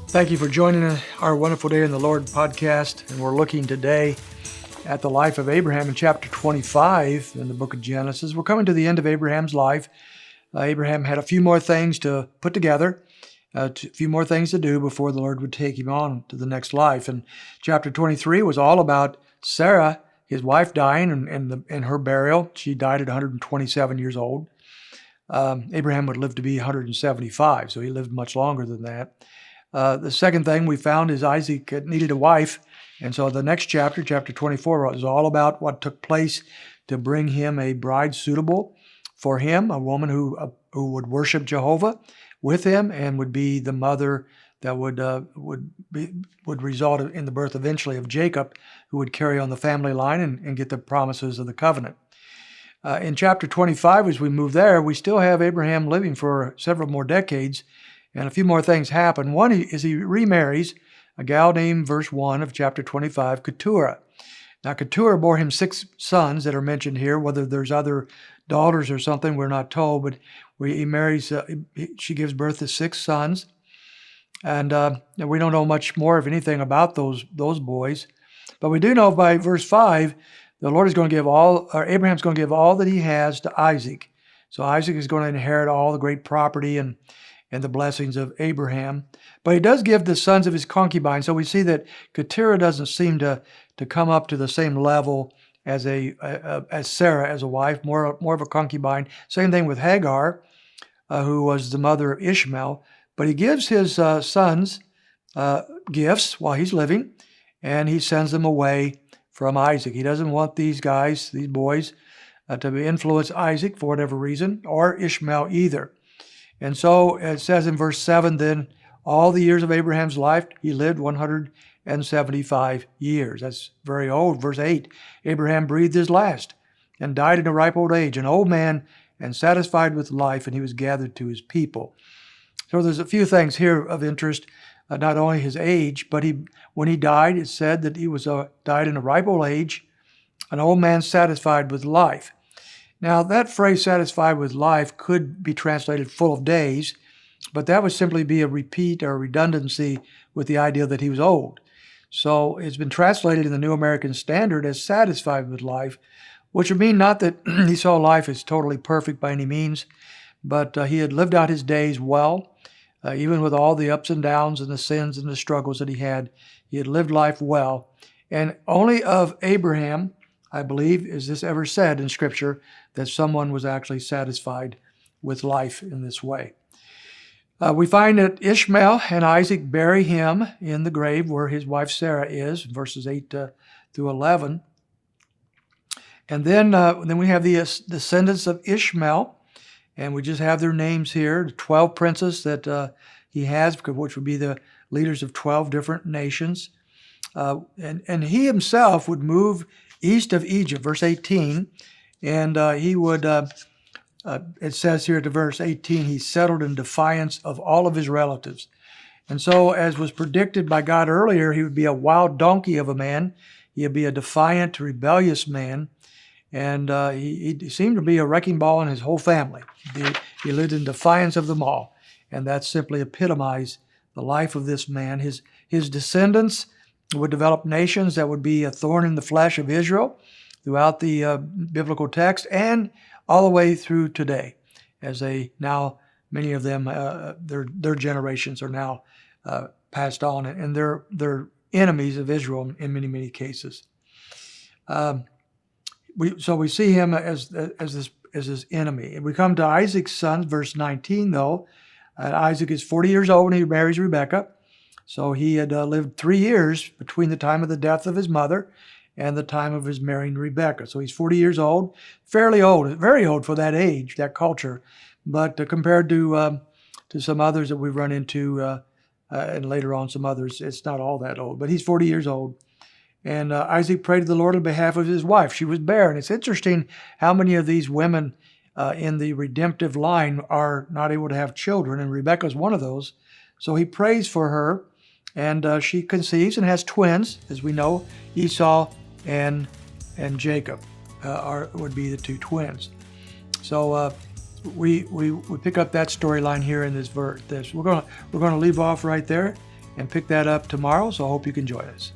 Thank you for joining our Wonderful Day in the Lord podcast. And we're looking today at the life of Abraham in chapter 25 in the book of Genesis. We're coming to the end of Abraham's life. Abraham had a few more things to put together, a few more things to do before the Lord would take him on to the next life. And chapter 23 was all about Sarah, his wife, dying and her burial. She died at 127 years old. Abraham would live to be 175, so he lived much longer than that. The second thing we found is Isaac needed a wife, and so the next chapter, chapter 24, was all about what took place to bring him a bride suitable for him, a woman who would worship Jehovah with him and would be the mother that would result in the birth eventually of Jacob, who would carry on the family line and get the promises of the covenant. In chapter 25, as we move there, we still have Abraham living for several more decades, and a few more things happen. One is he remarries a gal named, verse 1 of chapter 25, Keturah. Now, Keturah bore him 6 sons that are mentioned here. Whether there's other daughters or something, we're not told, but he marries, she gives birth to 6 sons. And we don't know much more of anything about those boys. But we do know by verse 5, the Lord is going to give Abraham's going to give all that he has to Isaac. So Isaac is going to inherit all the great property and the blessings of Abraham. But he does give the sons of his concubine. So we see that Keturah doesn't seem to come up to the same level as Sarah as a wife, more of a concubine. Same thing with Hagar, who was the mother of Ishmael. But he gives his sons gifts while he's living, and he sends them away from Isaac. He doesn't want these boys, to influence Isaac for whatever reason, or Ishmael either. And so it says in verse 7, then all the years of Abraham's life, he lived 175 years. That's very old. Verse 8, Abraham breathed his last and died in a ripe old age, an old man and satisfied with life, and he was gathered to his people. So there's a few things here of interest, not only his age, but when he died, it said that he died in a ripe old age, an old man satisfied with life. Now, that phrase, satisfied with life, could be translated full of days, but that would simply be a repeat or a redundancy with the idea that he was old. So it's been translated in the New American Standard as satisfied with life, which would mean not that he saw life as totally perfect by any means, but he had lived out his days well, even with all the ups and downs and the sins and the struggles that he had lived life well. And only of Abraham, I believe, is this ever said in Scripture that someone was actually satisfied with life in this way. We find that Ishmael and Isaac bury him in the grave where his wife Sarah is, verses 8 through 11. And then we have the descendants of Ishmael, and we just have their names here, the 12 princes that he has, which would be the leaders of 12 different nations. And he himself would move east of Egypt, verse 18, and he would, it says here to verse 18, he settled in defiance of all of his relatives. And so, as was predicted by God earlier, he would be a wild donkey of a man. He would be a defiant, rebellious man, and he seemed to be a wrecking ball in his whole family. He lived in defiance of them all, and that simply epitomized the life of this man. His descendants would develop nations that would be a thorn in the flesh of Israel throughout the biblical text and all the way through today, as many of them, their generations are now passed on, and they're enemies of Israel in many, many cases. We see him as his enemy. And we come to Isaac's son, verse 19, though. Isaac is 40 years old when he marries Rebekah. So he had lived 3 years between the time of the death of his mother and the time of his marrying Rebekah. So he's 40 years old, fairly old, very old for that age, that culture. But compared to some others that we've run into, and later on some others, it's not all that old. But he's 40 years old. And Isaac prayed to the Lord on behalf of his wife. She was barren. It's interesting how many of these women in the redemptive line are not able to have children, and Rebekah is one of those. So he prays for her, and she conceives and has twins, as we know, Esau and Jacob would be the 2 twins. So we pick up that storyline here in this verse. We're going to leave off right there, and pick that up tomorrow, so I hope you can join us.